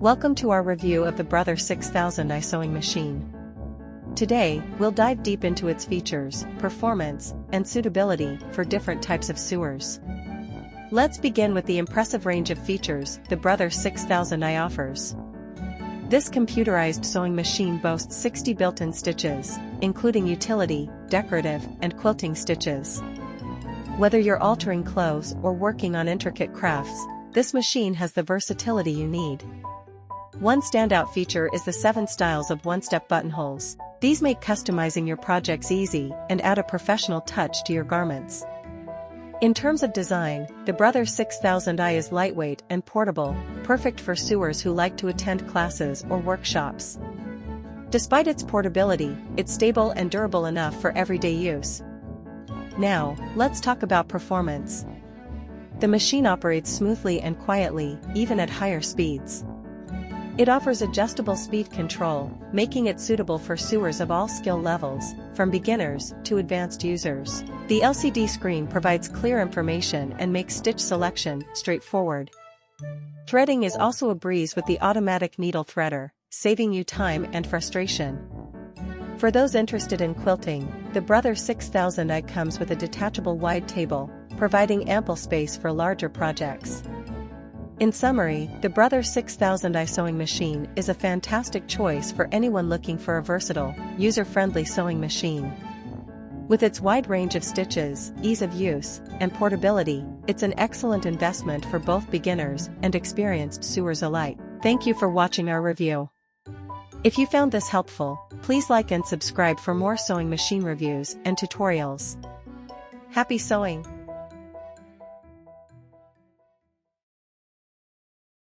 Welcome to our review of the Brother 6000i sewing machine. Today, we'll dive deep into its features, performance, and suitability for different types of sewers. Let's begin with the impressive range of features the Brother 6000i offers. This computerized sewing machine boasts 60 built-in stitches, including utility, decorative, and quilting stitches. Whether you're altering clothes or working on intricate crafts, this machine has the versatility you need. One standout feature is the 7 styles of one-step buttonholes. These make customizing your projects easy and add a professional touch to your garments. In terms of design, the Brother 6000i is lightweight and portable, perfect for sewers who like to attend classes or workshops. Despite its portability, it's stable and durable enough for everyday use. Now, let's talk about performance. The machine operates smoothly and quietly, even at higher speeds. It offers adjustable speed control, making it suitable for sewers of all skill levels, from beginners to advanced users. The LCD screen provides clear information and makes stitch selection straightforward. Threading is also a breeze with the automatic needle threader, saving you time and frustration. For those interested in quilting, the Brother 6000i comes with a detachable wide table, providing ample space for larger projects. In summary, the Brother 6000i sewing machine is a fantastic choice for anyone looking for a versatile, user-friendly sewing machine. With its wide range of stitches, ease of use, and portability, it's an excellent investment for both beginners and experienced sewers alike. Thank you for watching our review. If you found this helpful, please like and subscribe for more sewing machine reviews and tutorials. Happy sewing!